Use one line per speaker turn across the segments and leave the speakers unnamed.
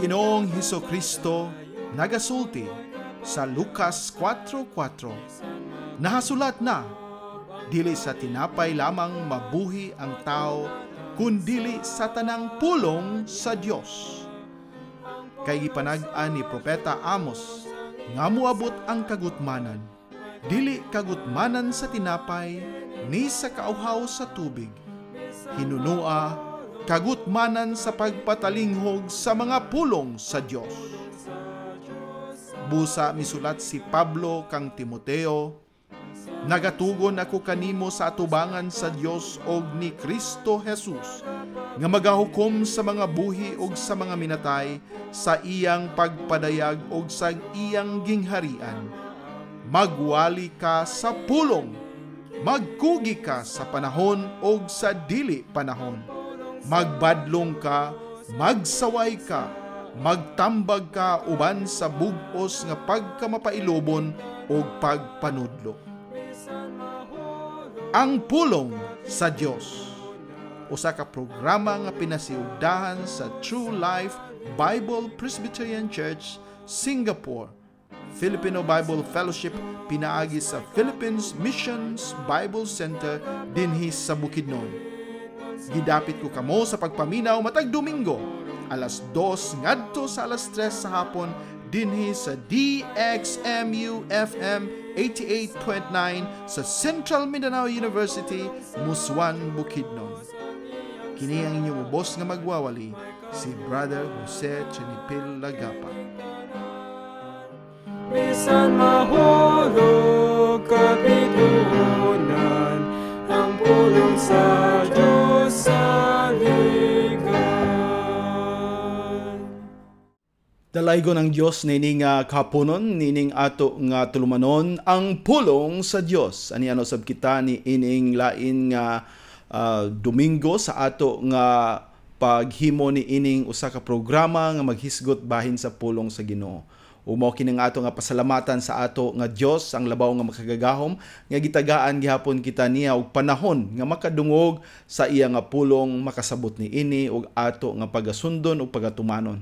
Ginoong Hesukristo nagasulti sa Lucas 4:4. Nahasulat na, dili sa tinapay lamang mabuhi ang tao, kundili sa tanang pulong sa Dios. Kay gipanag-an ni Propeta Amos, nga moabot ang kagutmanan, dili kagutmanan sa tinapay, ni sa kauhaw sa tubig. Hinunua kagutmanan sa pagpatalinghog sa mga pulong sa Dios. Busa misulat si Pablo kang Timoteo, nagatugon ako kanimo sa atubangan sa Dios og ni Kristo Jesus, nga magahukom sa mga buhi og sa mga minatay sa iyang pagpadayag og sa iyang gingharian. Magwali ka sa pulong, magkugi ka sa panahon og sa dili panahon. Magbadlong ka, magsaway ka, magtambag ka uban sa bug-os nga pagkamapailobon o pagpanudlo. Ang pulong sa Dios, usa ka programa nga pinasiugdahan sa True Life Bible Presbyterian Church, Singapore, Filipino Bible Fellowship pinaagi sa Philippines Missions Bible Center dinhi sa Bukidnon. Gidapit ko kamo sa pagpaminaw matag Domingo, alas 2 ngadto sa alas 3 sa hapon dinhi sa DXMU FM 88.9 sa Central Mindanao University, Muswan, Bukidnon. Kini ang inyong ubos nga magwawali, si Brother Jose Chenipil Lagapa.
Bisan mahulog kapitunan, ang pulong sa Diyos sa ligan.
Dalaygon ang Dios nining kapunon, nining ato nga tulumanon ang pulong sa Dios. Ani ano sab kita ni ining lain nga Domingo sa ato nga paghimo ni ining usa ka programa nga maghisgot bahin sa pulong sa Ginoo. Umaw kini nga ato nga pasalamatan sa ato nga Dios ang labaw nga makagagahom nga gitagaan gihapon kita niya og panahon nga makadungog sa iya nga pulong makasabot ni ini og ato nga pagasundon ug pagatumanon.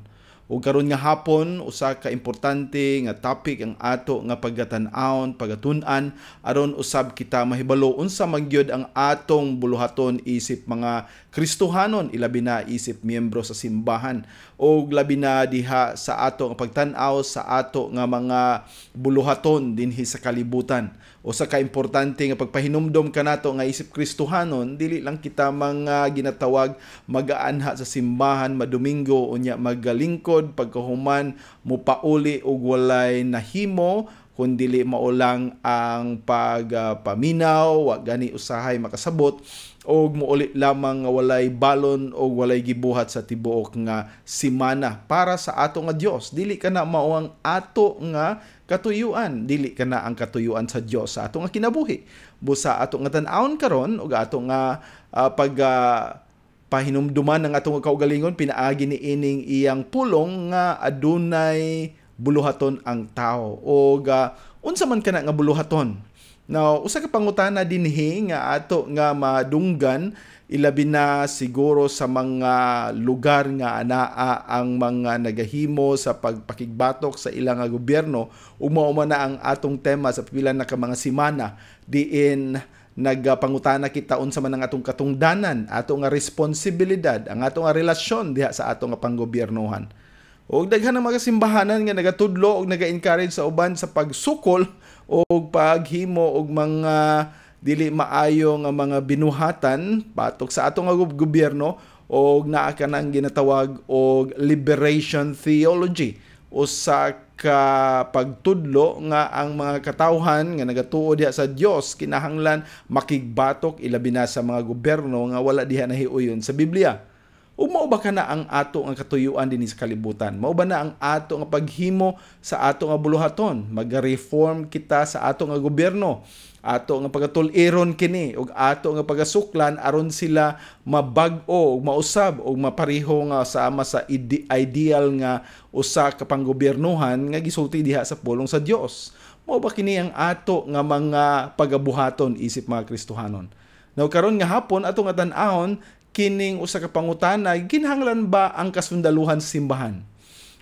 Ug karon nga hapon usa ka importante nga topic ang ato nga pagatan-awon, pagatun-an aron usab kita mahibalo unsa man gyud ang atong buluhaton isip mga Kristohanon, ilabi na isip miyembro sa simbahan o labi na diha sa ato nga pagtan-aw sa ato nga mga buluhaton dinhi sa kalibutan. O sa kaimportante nga pagpahinumdom kanato nga isip Kristohanon, dili lang kita mga ginatawag magaanha sa simbahan madomingo unya magalingkod pagkahuman mupauli og walay nahimo kundili maulang ang pagpaminaw wa gani usahay makasabot og muuli lamang nga walay balon o walay gibuhat sa tibuok nga semana para sa ato nga Dios. Dili kana mao ang ato nga katuyuan, dili kana ang katuyuan sa Dios sa ato nga kinabuhi. Busa ato nga tan-awon karon ug ato nga pahinumduman ng ato nga kaugalingon pinaagi ni ining iyang pulong nga adunay buluhaton ang tao og unsa man kana nga buluhaton. Now, usa ka pangutana dinhi nga ato nga madunggan ilabi na siguro sa mga lugar nga anaa ang mga nagahimo sa pagpakigbatok sa ilang gobyerno uma na ang atong tema sa pipila na ka mga semana diin nagpangutana kita unsa man ang atong katungdanan, atong nga responsibilidad, ang atong nga relasyon diha sa atong nga panggobyernohan. Og daghan ng mga simbahanan nga nagatudlo og naga-encourage sa uban sa pagsukol og paghimo og mga dili maayo nga mga binuhatan patok sa atong gobyerno og naa ka nang ginatawag og liberation theology o sa ka pagtudlo nga ang mga katawhan nga nagatuo diha sa Dios kinahanglan makigbatok ilabi na sa mga gobyerno nga wala diha nahiuyon sa Biblia. O mao ba kana ang ato nga katuyuan dinhi sa kalibutan? Mao ba na ang ato nga paghimo sa ato nga buluhaton? Mag-reform kita sa ato nga gobyerno. Ato nga pagatuliron kini ug ato nga pagasuklan aron sila mabag-o ug mausab ug mapareho nga sama sa ideal nga usa ka panggobyernohan nga gisulti diha sa pulong sa Dios. Mao ba kini ang ato nga mga pagabuhaton isip mga Kristohanon? Now karon nga hapon ato nga tan-awon kining usa ka pangutana, kinahanglan ba ang kasundaluhan sa simbahan?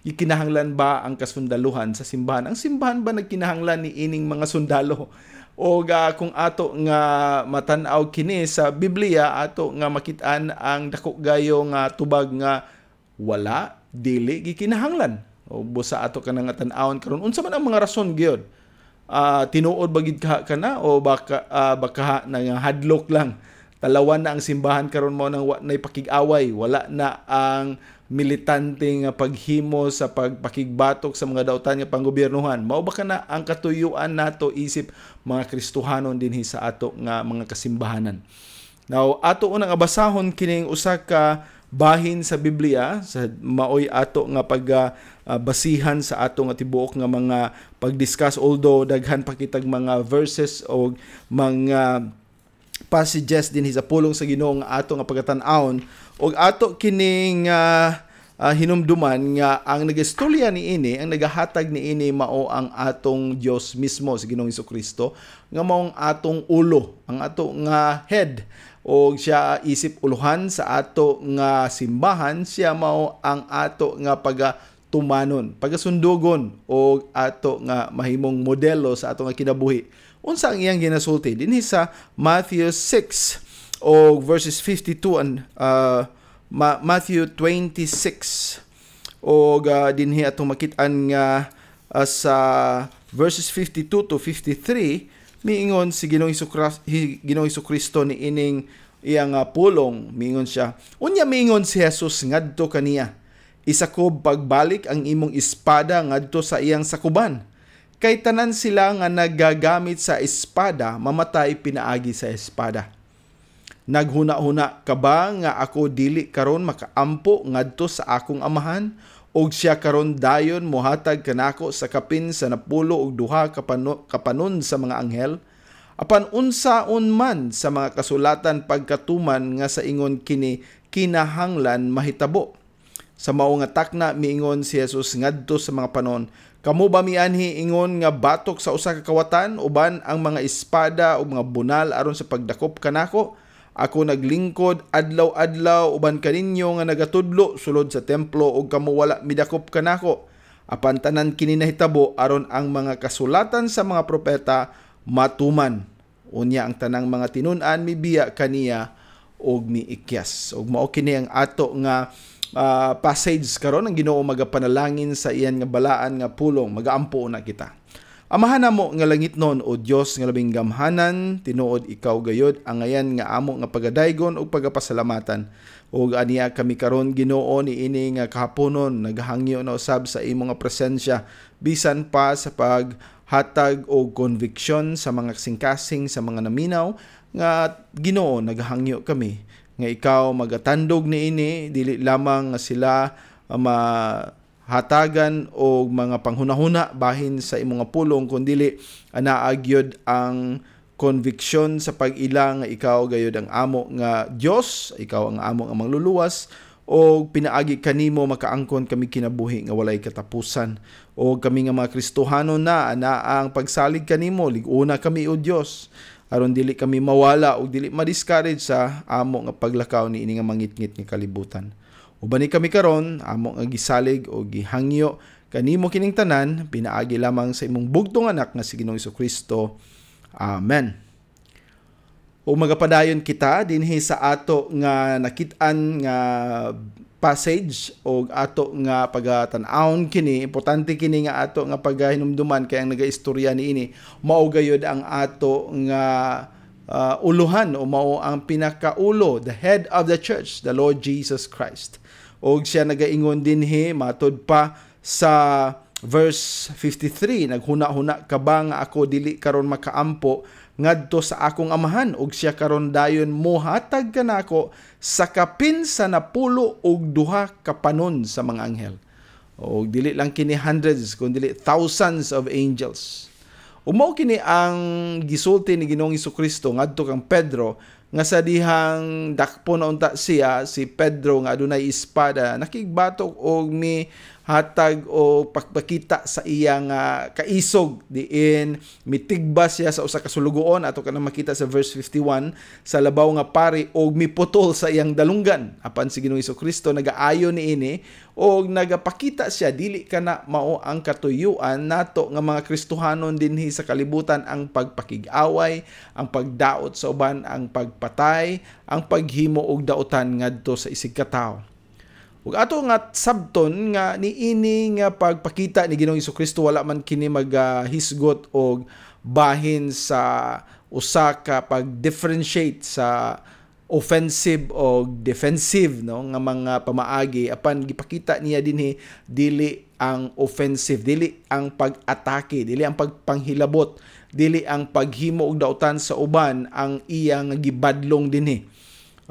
Gikinahanglan ba ang kasundaluhan sa simbahan? Ang simbahan ba nagkinahanglan ni ining mga sundalo? O kung ato nga matan-aw kini sa Biblia, ato nga makitaan ang dako gayo nga tubag nga wala, dili gikinahanglan. O busa ato ka nga tan-awon karon unsa man ang mga rason gyud? Tinuod ba gid ka na o baka na nga hadlok lang? Talawan na ang simbahan karon mo nang wa nay pakig-away, wala na ang militante nga paghimo sa pagpakigbatok sa mga dautan nga panggobyernohan. Mao ba kana ang katuyuan nato isip mga Kristohanon dinhi sa ato nga mga kasimbahanan? Now, ato unang abasahon kining usa ka bahin sa Biblia, sa maoy ato nga basihan sa ato nga tibuok nga mga pag-discuss, although daghan pa kitag mga verses o mga passages din sa pulong sa Ginoo nga ato nga pagatan-awon, og ato kining hinumduman nga ang nagistorya ni ini, ang nagahatag ni ini mao ang atong Dios mismo sa Ginoong Hesukristo, nga maong atong ulo, ang ato nga head, o siya isip uluhan sa ato nga simbahan. Siya mao ang ato nga pagatumanon, pagasundugon, o ato nga mahimong modelo sa ato nga kinabuhi. Unsa ang iyang ginasulti dinhi sa Matthew 6 o verses 52 and Matthew 26, o dinhi atong makit-an nga sa verses 52 to 53 miingon si Ginoong Hesukristo ni ining iyang pulong. Miingon siya, unya miingon si Jesus ngadto kaniya, isakob pagbalik ang imong espada ngadto sa iyang sakuban. Kay tanan sila nga nagagamit sa espada, mamatay pinaagi sa espada. Naghuna-huna ka ba nga ako dili karon makaampo ngadto sa akong amahan, og siya karon dayon mohatag kanako sa kapin sa 12 og 2 kapanon sa mga anghel? Apan unsaon man sa mga kasulatan pagkatuman nga sa ingon kini kinahanglan mahitabo. Sa mao nga takna miingon si Jesus ngadto sa mga panon, kamo ba mianhi ingon nga batok sa usa ka kawatan uban ang mga espada o mga bunal aron sa pagdakop kanako? Ako naglingkod adlaw-adlaw uban kaninyo nga nagatudlo sulod sa templo ug kamo wala midakop kanako. Apan tanan kini nahitabo aron ang mga kasulatan sa mga propeta matuman. Unya ang tanang mga tinun-an mibiya kaniya og miikyas. Ug mao kini ang ato nga passage karon ang Ginoo magapanalangin sa iyan nga balaan nga pulong, magaampo na kita. Amahan namo nga langit non o Dios nga labing gamhanan, tinuod ikaw gayod ang ayan nga amo nga pagadaygon ug pagapasalamatan. Ug aniya kami karon Ginoo niini nga kahaponon naghangyo na usab sa imo nga presensya bisan pa sa paghatag og conviction sa mga singkasing sa mga naminaw nga Ginoo naghangyo kami nga ikaw magatandog niini dili lamang nga sila mahatagan o mga panghunahuna bahin sa imong pulong, kundi anaa gyud ang conviction sa pag-ila nga ikaw gayud ang amo nga Dios, ikaw ang amo nga mangluluwas, o pinaagi kanimo makaangkon kami kinabuhi nga walay katapusan. O kami nga mga Kristohanon na ang pagsalig kanimo, liguna kami o Dios, aron dili kami mawala o dili ma-discourage sa amo nga paglakaw ni ini nga mangitngit nga kalibutan. Ubani kami karon amo nga gisalig o gihangyo kanimo kining tanan, pinaagi lamang sa imong bugtong anak nga si Ginoong Hesukristo. Amen. O magapadayon kita dinhi sa ato nga nakit-an nga passage o ato nga pagatan-awon kini. Importante kini nga ato nga paghinumduman kay ang nagaistorya niini mao gayud ang ato nga uluhan o mao ang pinakaulo, the head of the church, the Lord Jesus Christ. Og siya nagaingon dinhi matud pa sa verse 53, naghuna-huna ka ba nga ako dili karon makaampo ngadto sa akong amahan, og siya karon dayon mohatag kanako sa kapin sa 10 og 2 kapanon sa mga anghel. Og dili lang kini hundreds kundi thousands of angels. Umao kini ang gisulti ni Ginoong Hesukristo ngadto kang Pedro nga sa dihang dakpo na unta siya si Pedro nga adunay espada nakigbatok og hatag o pagpakita sa iyang kaisog diin mitigbas siya sa usa ka sulugoon ato kanang makita sa verse 51 sa labaw nga pari og miputol sa iyang dalunggan apan si Ginoong Hesukristo nagaayo niini og nagapakita siya dili kana mao ang katuyuan nato nga mga Kristohanon dinhi sa kalibutan ang pagpakig-away, ang pagdaot sa uban, ang pagpatay, ang paghimo og daotan ngadto sa isig ka tawo. Ug ato nga sabton nga niini nga pagpakita ni Ginoong Hesukristo wala man kini maghisgot og bahin sa usa ka pag-differentiate sa offensive o defensive no nga mga pamaagi apan gipakita niya dinhi dili ang offensive, dili ang pag-atake, dili ang pagpanghilabot, dili ang paghimo og daotan sa uban ang iyang gibadlong dinhi.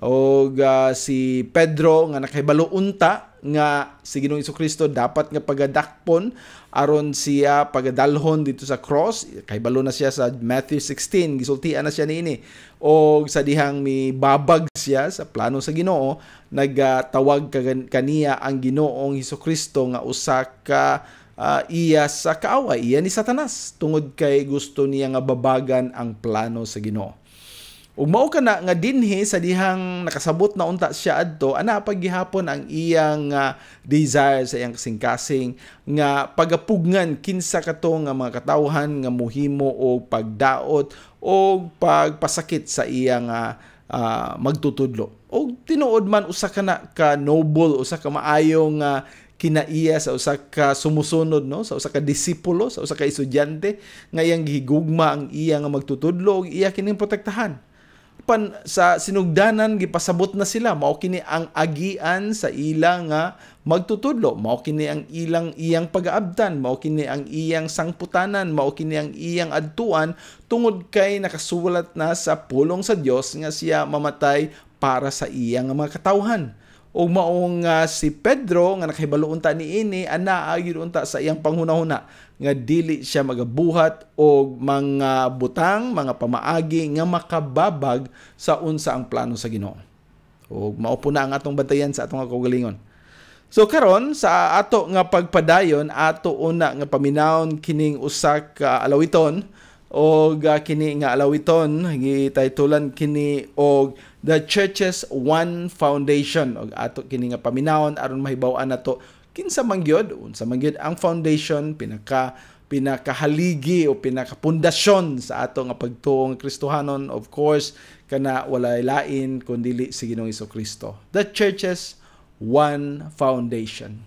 O si Pedro nga nakahibalo unta nga si Ginoong Hesukristo dapat nga pagadakpon aron siya pagadalhon dito sa cross. Kahibalo na siya sa Matthew 16, gisultian na siya niini. O sa dihang mibabag siya sa plano sa Ginoo, nagtawag kaniya ang Ginoong Hesukristo nga usa ka iya sa kaaway, iya ni Satanas tungod kay gusto niya nga babagan ang plano sa Ginoo. Ug mao kana nga dinhi sa dihang nakasabot na unta siya adto ana paggihapon ang iyang desire sa iyang kasing-kasing nga pagapugngan kinsa kato nga mga katawhan nga mohimo og pagdaot o pagpasakit sa iyang magtutudlo. Og tinuod man usa kana ka noble, usa ka maayong kinaiya sa usa ka sumusunod no, sa usa ka disipulo, sa usa ka estudyante nga iyang gihigugma ang iya nga magtutudlo ug iya kining protektahan. Pan sa sinugdanan gipasabot na sila mao kini ang agian sa ilang magtutudlo, mao kini ang iyang pag-aabtan, mao kini ang iyang sangputanan, mao kini ang iyang adtuan tungod kay nakasulat na sa pulong sa Dios nga siya mamatay para sa iyang mga katawhan. O maong si Pedro nga nakahibalo unta niini anaa gyud unta sa iyang panghunahuna nga dili siya magabuhat og mga butang, mga pamaagi nga makababag sa unsa ang plano sa Ginoo. O mao po na ang atong bantayan sa atong kaugalingon. So karon sa ato nga pagpadayon ato una nga paminawon kining usa ka alawiton og kini nga alawiton gitaytulan kini og The Church's One Foundation og ato kini nga paminawon aron mahibaw-an nato kinsa man gyud unsa man gyud ang foundation pinakahaligi o pinakapundasyon sa ato nga pagtuo nga Kristohanon. Of course kana walay lain kundi si Ginoong Hesukristo. The Church's One Foundation.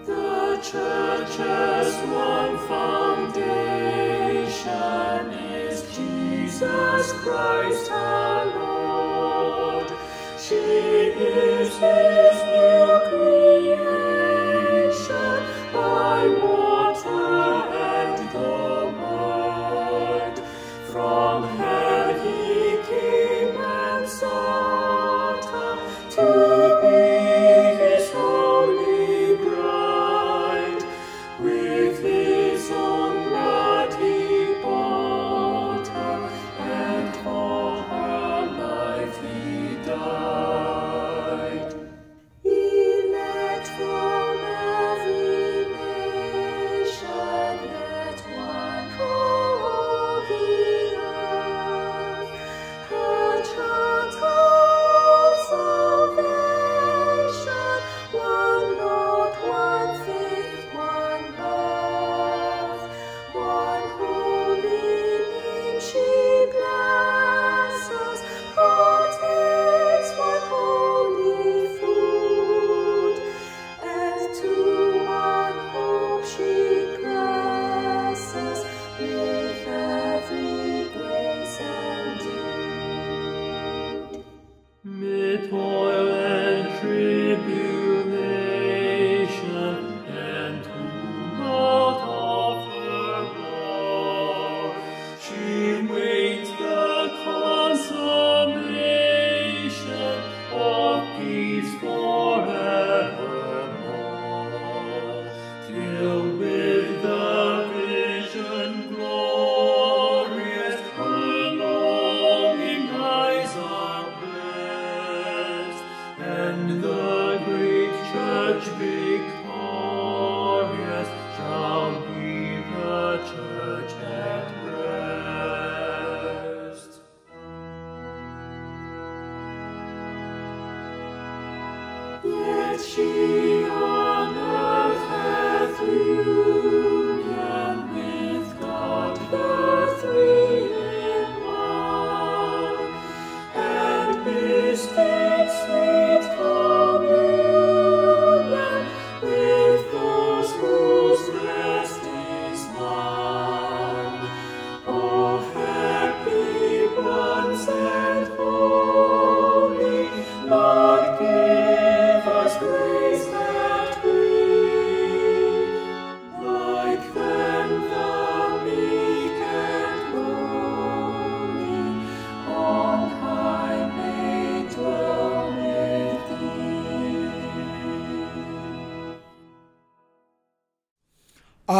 The Church's one foundation is Jesus Christ our Lord. She is His new creation by water and the Word. From hell He came and sought her to be His holy bride. With His own blood He bought her, and for her life He died.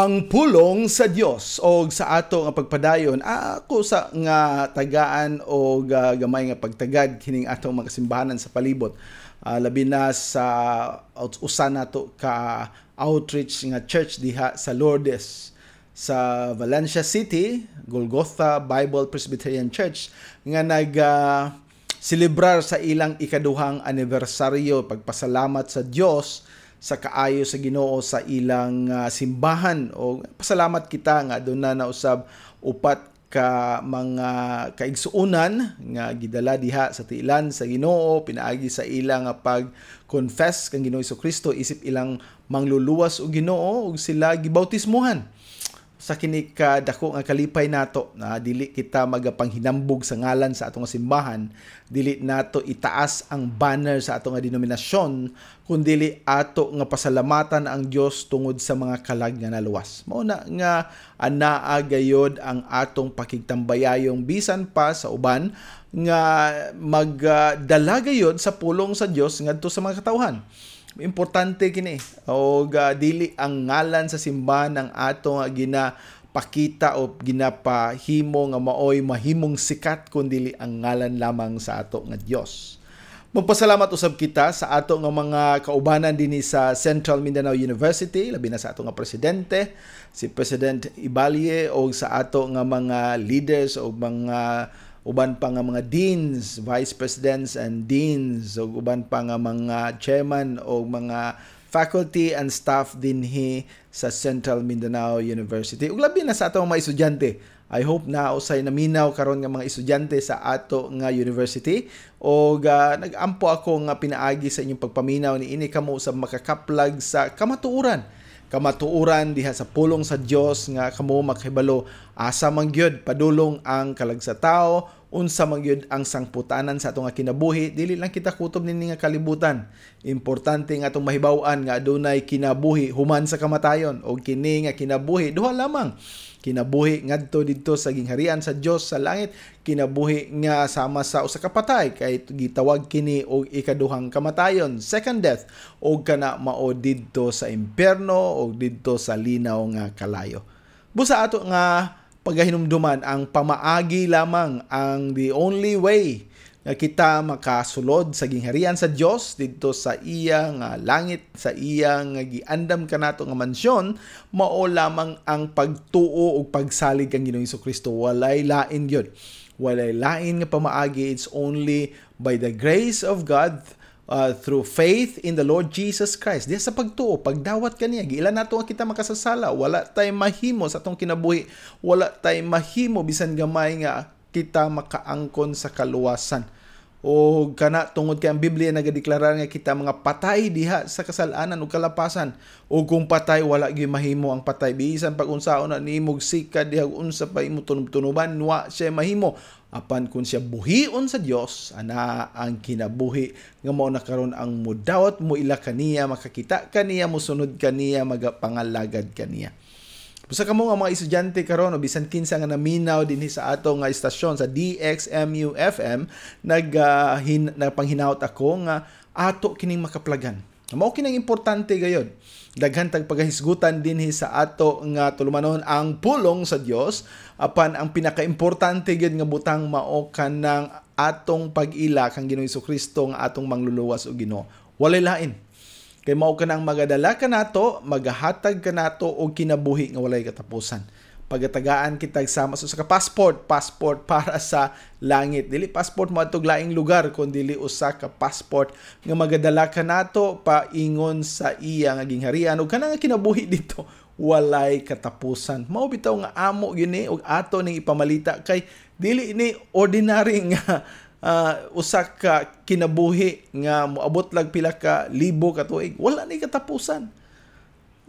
Ang pulong sa Dios o sa ato nga pagpadayon ako sa nga tagaan o gamay nga pagtagad kining atong mga simbahanan sa palibot, labi na sa usa nato ka outreach nga church diha sa Lourdes sa Valencia City, Golgotha Bible Presbyterian Church nga celebrar sa ilang ikaduhang anibersaryo, pagpasalamat sa Dios sa kaayo sa Ginoo sa ilang simbahan. O pasalamat kita nga doon na nausab upat ka mga kaigsuunan nga gidala diha sa tiilan sa Ginoo, pinaagi sa ilang pag-confess kang Ginoo Jesucristo isip ilang mangluluwas og Ginoo ug sila gibautismuhan sa kini ka dako nga kalipay nato na dili kita magapanghinambog sa ngalan sa atong simbahan, dili nato itaas ang banner sa atong denominasyon, kundi ato nga pasalamatan ang Dios tungod sa mga kalag nga naluwas. Mao na nga anaa gayod ang atong pakigtambayayong bisan pa sa uban nga magdala gayod sa pulong sa Dios ngadto sa mga katawhan. Importante kini o dili ang ngalan sa simbahan ang ato nga ginapakita o ginapahimo nga maoy mahimong sikat kundi ang ngalan lamang sa ato nga Dios. Magpasalamat usab kita sa ato nga mga kaubanan dinhi sa Central Mindanao University, labi na sa ato nga presidente, si President Ibalye, o sa ato nga mga leaders o mga uban pa nga mga deans, vice presidents and deans, o uban pa nga mga chairman o mga faculty and staff dinhi sa Central Mindanao University. Ug labi na sa atong mga estudyante. I hope na usay naminaw karon nga mga estudyante sa ato nga university o nag-ampo ako nga pinaagi sa inyong pagpaminaw ni ini kamo sa makakaplag sa kamatuuran diha sa pulong sa Dios nga kamo makahibalo asa man gyud padulong ang kalag sa tao, unsa man gyud ang sangputanan sa atong kinabuhi, dili lang kita kutob nini nga kalibutan. Importante nga atong mahibaw-an nga adunay kinabuhi human sa kamatayon o kini nga kinabuhi duha lamang. Kinabuhi ngadto didto sa gingharian sa Dios sa langit, kinabuhi nga sama sa usa ka patay kay gitawag kini og ikaduhang kamatayon, second death, og kana mao didto sa impierno o didto sa linaw nga kalayo. Busa ato nga pagahinumduman ang pamaagi lamang ang the only way nga kita makasulod sa gingharian sa Dios didto sa iya nga langit, sa iya nga giandam kanato nga mansyon, mao lamang ang pagtuo ug pagsalig kang Ginoong Jesucristo. Walay lain gyud. Walay lain nga pamaagi. It's only by the grace of God through faith in the Lord Jesus Christ. Diya sa pagtuo, pagdawat kaniya, giilan nato nga kita makasasala, wala tay mahimo sa atong kinabuhi, wala tay mahimo bisan gamay nga kita makaangkon sa kaluwasan. O kana tungod kay ang Biblia nagadeklarar nga kita mga patay diha sa kasalanan ug kalapasan. O kung patay wala gyud mahimo ang patay, bisan pag unsaon na nimog sika diha unsa pa imo tunub-tunuban wa siya mahimo. Apan kung siya buhion sa Dios, ana ang kinabuhi nga mao na karon ang mudawat mo ila kaniya, makakita kaniya, mosunod kaniya, magapangalagad kaniya. Busa kamo nga mga estudyante karon o bisan kinsa nga naminaw dinhi sa ato nga istasyon sa DXMU FM, nagpanghinawot ako nga ato kining makaplagan. Mao kining importante gayod. Daghan tag pagahisgutan dinhi sa ato nga tulumanon ang pulong sa Dios, apan ang pinakaimportante gyud nga butang mao kanang atong pag-ila kang Ginoong Jesucristo nga atong mangluluwas og Ginoo. Walay lain. Kay mao kanang magadala kanato, magahatag kanato og kinabuhi nga walay katapusan. Pagatagaan kita sama sa passport para sa langit. Dili passport mo atog laing lugar kundi dili usa ka passport nga magadala kanato paingon sa iya nga gingharian ug kanang kinabuhi dito walay katapusan. Mao bitaw nga amo gyud ni ug ato ning ipamalita kay dili ni ordinary nga usa ka kinabuhi nga moabot lag pila ka libo ka tuig, wala ni katapusan.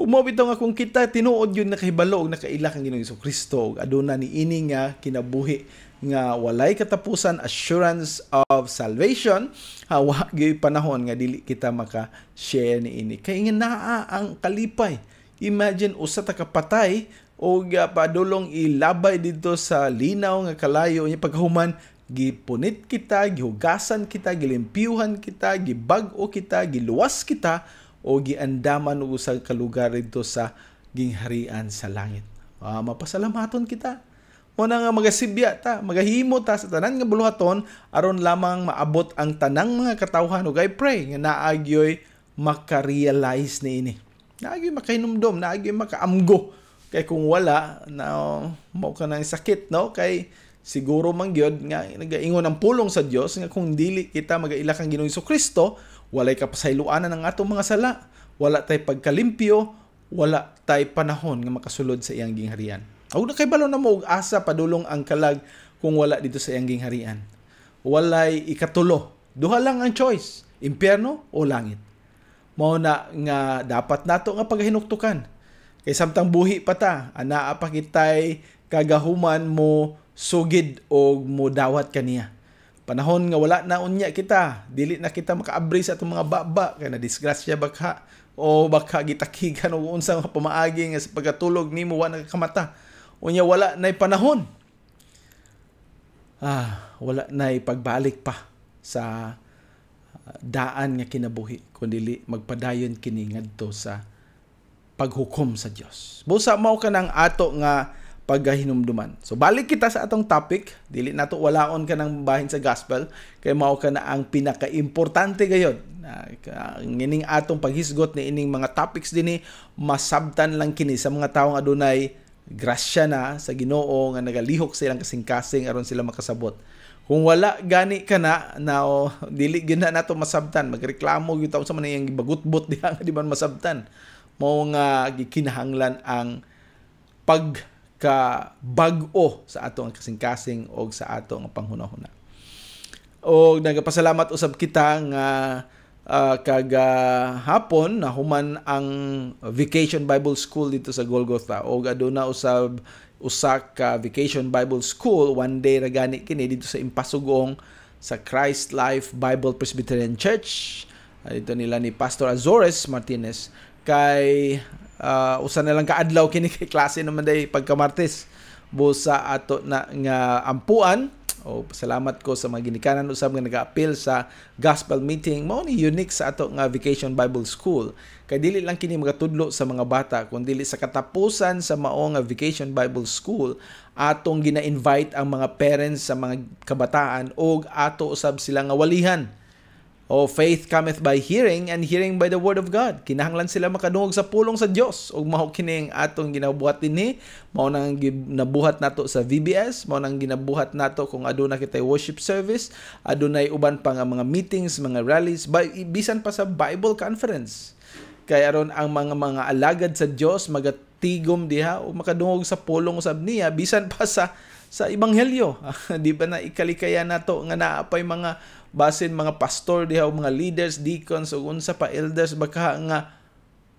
Umabitaw nga kung kita tinuod yun nakahibalo ug nakaila kang Ginoong Jesucristo ug aduna ni ini nga kinabuhi nga walay katapusan, assurance of salvation, wa gyud panahon nga dili kita maka-share ni ini. Kay nga naa ang kalipay. Imagine usa ta ka patay og padulong ilabay dito sa linaw nga kalayo nya paghuman gipunit kita, gihugasan kita, gilimpyuhan kita, gibag-o kita, giluwas kita o giandaman og usa ka lugar dito sa gingharian sa langit. Mapasalamaton kita. Muna nga magasibya ta, magahimo ta sa tanan nga buluhaton aron lamang maabot ang tanang mga katawhan ug I pray nga naagyoy maka-realize niini. Naagyoy makahinumdom, naagyoy makaamgo. Kay kung wala na mao ka nang sakit, no? Kay siguro man gyud nga nagaingon ang pulong sa Dios nga kung dili kita magaila kang Ginoong Hesukristo, walay kapasayloanan ang atong mga sala, wala tay pagkalimpyo, wala tay panahon nga makasulod sa iyang gingharian. Aw na kay balo na mo og asa padulong ang kalag kung wala dito sa iyang gingharian. Walay ikatulo. Duha lang ang choice, impyerno o langit. Mao na nga dapat nato nga pagahinuktukan. Kay samtang buhi pa ta, anaa pa kitay kagahuman mo sugid o mo dawat kaniya. Panahon nga wala na unya kita, dili na kita makaabri sa atong mga baba kay na disgrasya baka o baka gitakigan og unsa nga pamaagi nga sa pagkatulog nimo wa nakakamata. Unya wala na'y panahon. Wala na'y pagbalik pa sa daan nga kinabuhi kundi magpadayon kini ngadto sa paghukom sa Dios. Busa mao ka nang ato nga paghinumduman. So balik kita sa atong topic, dili nato walaon ka nang bahin sa gospel kay mao ka na ang pinaka-importante gayud. Ngining atong paghisgot ni ining mga topics dinhi masabtan lang kini sa mga tawo nga adunay grasya na sa Ginoo nga nagalihok sa ilang kasing-kasing aron sila makasabot. Kung wala gani ka na dili gyud na nato masabtan, magreklamo gyud ta unsa man iyang gibagutbot diha nga di man masabtan. Mao nga gikinahanglan ang pagkabag-o sa ato ang kasing-kasing o sa ato ang panghunahuna. O nagapasalamat usab kita nga kagahapon na human ang Vacation Bible School dito sa Golgotha o aduna usab usa ka Vacation Bible School one day ra gani kini dito sa Impasugong sa Christ Life Bible Presbyterian Church. Dito nila ni Pastor Azores Martinez kay usa na lang kaadlaw kini kay klase naman day pagka-Martes busa ato na nga ampuan. Salamat ko sa mga ginikanan usab nga nag-appeal sa gospel meeting. Mao ni unique sa ato nga Vacation Bible School. Kay dili lang kini magatudlo sa mga bata kundi sa katapusan sa mao nga Vacation Bible School atong gina-invite ang mga parents sa mga kabataan og ato usab sila nga walihan. Faith cometh by hearing and hearing by the word of God. Kinahanglan sila makadungog sa pulong sa Dios ug mao kini ang atong ginabuhat dinhi. Mao nang ginabuhat nato sa VBS, mao nang ginabuhat nato kung aduna kitay worship service, adunay uban pa nga mga meetings, mga rallies, bisan pa sa Bible conference. Kay aron ang mga alagad sa Dios magatigom diha o makadungog sa pulong usab niya bisan pa sa ebanghelyo. Di ba na ikalikaya nato nga naa pay mga basin mga pastor diha o mga leaders, deacons o unsa pa elders baka nga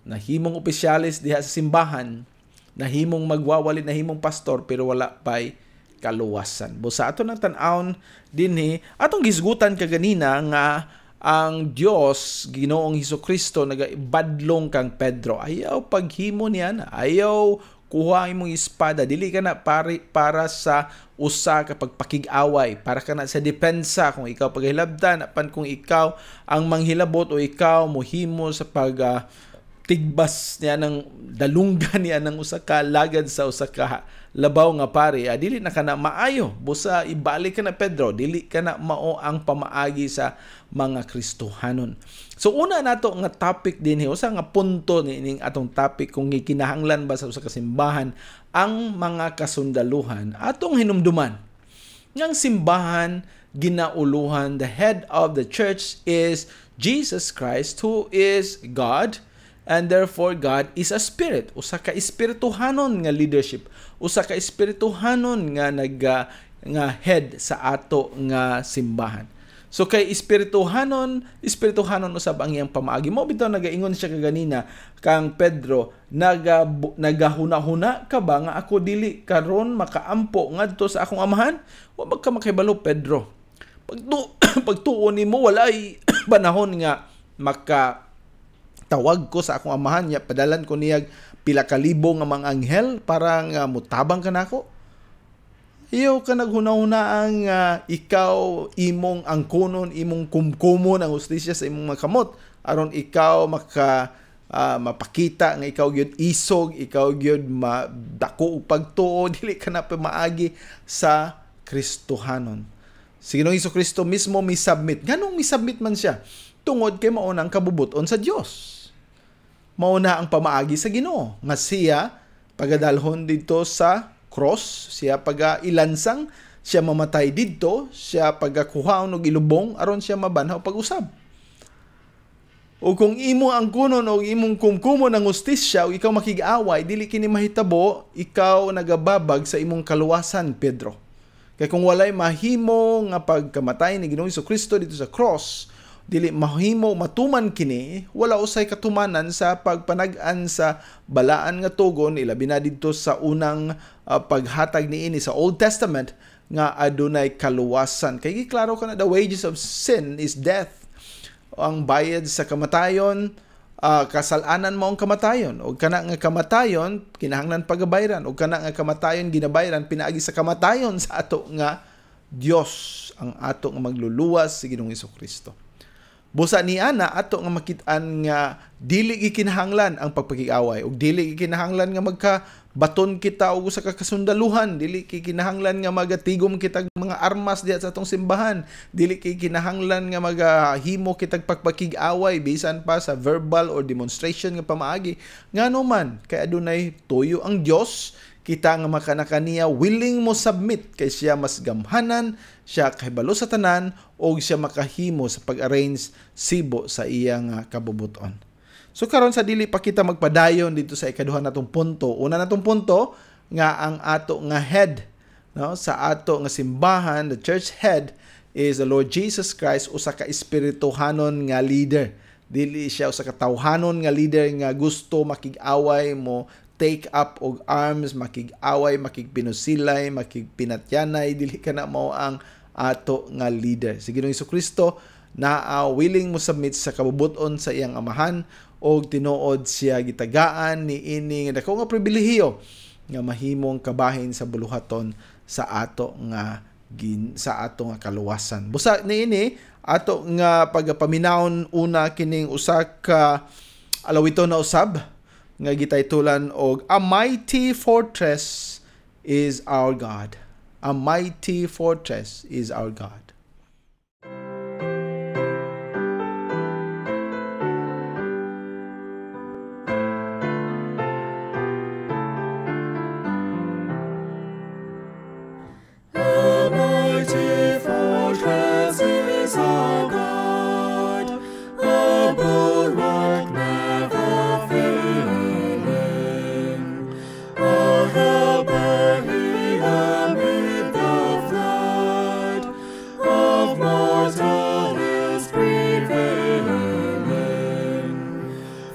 nahimong opisyalis diha sa simbahan, nahimong magwawali, nahimong pastor pero wala pay kaluwasan. Busa ato nang tan-awon dinhi atong gisgutan kaganina nga ang Dios Ginoong Hesukristo nagaibadlong kang Pedro. Ayaw paghimo niya, ayaw kuha imong espada, dili ka na para sa usa ka pagpakig-away, para ka na sa depensa kung ikaw paghilabtan, apan kung ikaw ang manghilabot o ikaw mohimo sa tigbas niya ng dalunggan niya ng usa ka lagad sa usa ka labaw nga pare, dili na kana maayo. Busa ibalik ka na Pedro, dili ka na mao ang pamaagi sa mga Kristohanon. So una nato nga topic dinhi, usa nga punto nining atong topic kung gikinahanglan ba sa usa ka simbahan ang mga kasundaluhan atong hinumduman. Ngang simbahan ginauluhan, the head of the church is Jesus Christ who is God. And therefore, God is a spirit. Usa ka espirituhanon nga leadership. Usa ka espirituhanon nga head sa ato nga simbahan. So kay espirituhanon usab ang iyang pamaagi. Mo bitaw nagaingon siya kaganina kang Pedro, nagahuna-huna ka ba nga ako dili karon makaampo ngadto sa akong amahan? Wa magka makahibalo Pedro. Pagtuon nimo walay panahon nga tawag ko sa akong amahan niya, padalan ko niya pila ka libo nga mga anghel para nga mutabang ka nako. Iyo ka naghuna-huna ang ikaw imong angkunon, imong kumkumon ang hustisya sa imong mga kamot aron ikaw mapakita nga ikaw gyud isog, ikaw gyud madako og pagtuo, dili ka na maagi sa Kristohanon. Si Ginoong Hesukristo mismo misubmit. Ganong misubmit man siya? Tungod kay mauna ang kabubuton sa Dios. Mauna ang pamaagi sa Ginoo nga siya pagadalhon dito sa cross, siya pagailansang, siya mamatay didto, siya pagakuhaon og ilubong aron siya mabanhaw pag-usab. O kung imo ang kunon o imong kumkumon ng hustisya o ikaw makig-away, dili kini mahitabo, ikaw nagababag sa imong kaluwasan, Pedro. Kaya kung walay mahimo nga pagkamatay ni Ginoong Hesukristo dito sa cross, dili mahimo matuman kini, wala usay katumanan sa pagpanag-an sa balaan nga tugon, ilabi na dito sa unang paghatag niini sa Old Testament nga adunay kaluwasan. Kay giklaro ka na, the wages of sin is death. Ang bayad sa kamatayon, kasalanan mo ang kamatayon. O kana nga kamatayon, kinahanglan pagabayran. O kana nga kamatayon, ginabayran, pinaagi sa kamatayon sa ato nga Dios ang ato nga magluluwas si Ginoong Hesukristo. Busa ni ana ato nga makit-an nga dili gikinahanglan ang pagpakig-away ug dili gikinahanglan nga magkabaton kita og usa ka kasundaluhan, dili gikinahanglan nga magatigom kita mga armas diha sa atong simbahan, dili gikinahanglan nga magahimo kitag pagpakig-away bisan pa sa verbal or demonstration nga pamaagi. Ngano man kay adunay tuyo ang Dios, kita nga makanakaniya willing mo submit kay siya mas gamhanan, siya kahibalo sa tanan o siya makahimo sa pag-arrange sibo sa iyang kabubuton. So karon sa dili pa kita magpadayon dito sa ikaduha natong punto. Una natong punto nga ang ato nga head, no, sa ato nga simbahan, the church head is the Lord Jesus Christ, usa ka espirituhanon nga leader. Dili siya usa ka tawhanon nga leader nga gusto makig-away mo take up og arms, makig-away, makigpinusilay, makigpinatyanay, dili ka na mao ang ato nga leader. Si Ginoong Hesukristo na willing mo submit sa kabubuton sa iyang amahan og tinuod siya gitagaan ni ini nga dako nga pribilehiyo nga mahimong kabahin sa buluhaton sa ato nga kaluwasan. Busa niini ato nga pagapaminawon una kining usa ka alawito na usab nga gitaytulan og A Mighty Fortress is Our God. A mighty fortress is our God.
A mighty fortress is our God, a bulwark never failing, a helper amid the flood of mortal ills prevailing.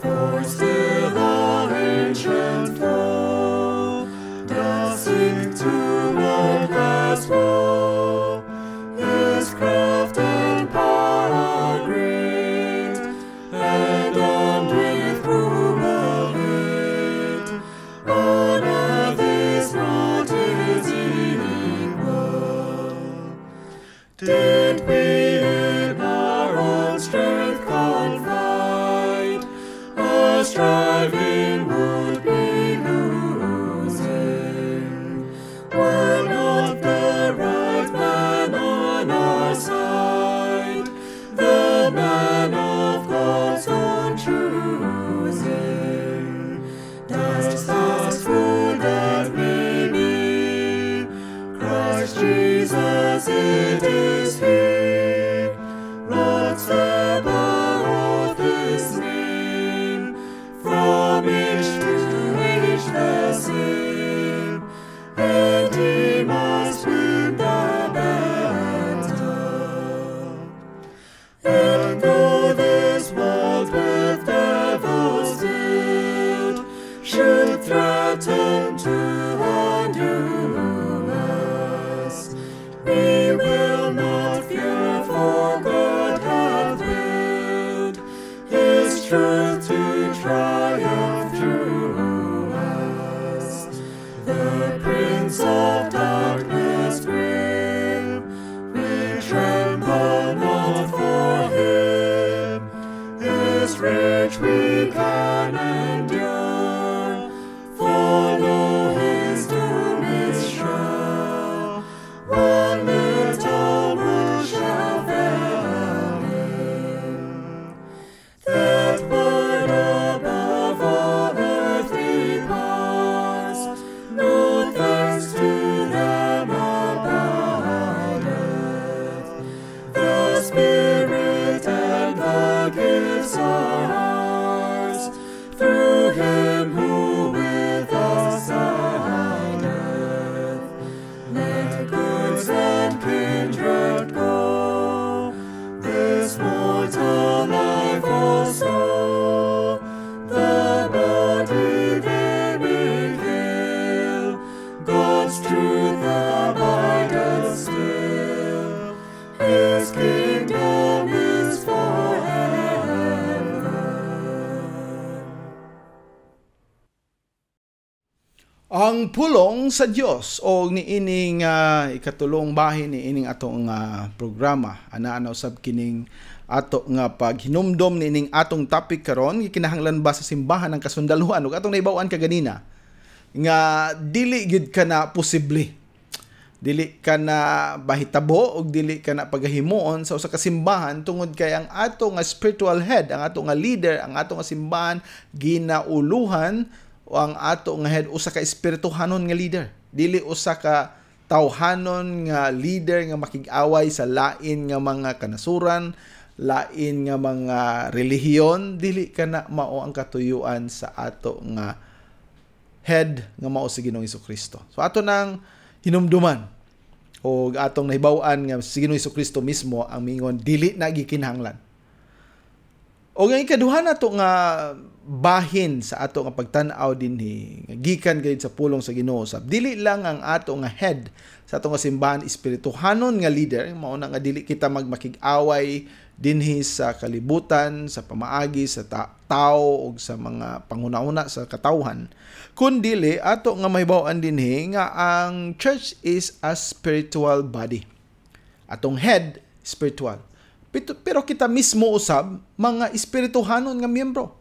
For still our ancient foe does seek to work us woe. His craft and power are great, and armed with cruel hate. On earth is not his equal. Did we in our own strength confide, our striving would be losing. Were not the right man on our side, the man of God's own choosing. Dost ask who that may be? Christ Jesus it is He. Lord Sabaoth His name, from age to age the same, and He must win the battle. And though this world with devils filled should threaten to undo us, we will not fear, for God hath willed His truth to triumph through us. The Prince of Darkness
pulong sa Dios o niining ikatulong bahin niining atong programa ana usab kining ato nga paghinumdom niining atong topic karon gikinahanglan ba sa simbahan ng kasundaluhan ug atong naibaw-an kaganina nga dili gid kana posible, dili ka na bahitabo ug dili ka na pagahimuon sa usa ka simbahan tungod kay ang ato nga spiritual head, ang ato nga leader, ang ato nga simbahan ginauluhan o ang ato nga head usa ka espirituhanon nga leader, dili usa ka tawhanon nga leader nga makig-away sa lain nga mga kanasuran, lain nga mga relihiyon. Dili kana mao ang katuyuan sa ato nga head nga mao si Ginoong Jesucristo. So ato nang hinumduman o atong nahibaw-an nga si Ginoong Jesucristo mismo ang mingon dili na gikinahanglan. O nga ikaduha nato nga bahin sa ato nga pagtan-aw dinhi nga gikan gayud sa pulong sa Ginoo sab dili lang ang ato nga head sa ato nga simbahan espirituhanon nga leader, mao na nga dili kita magmakig-away dinhi sa kalibutan, sa pamaagi sa tao o sa mga panguna-una sa katawhan, kundi ato nga mahibaw-an dinhi nga ang church is a spiritual body. Atong head spiritual. Pero kita mismo usab mga espirituhanon nga miyembro.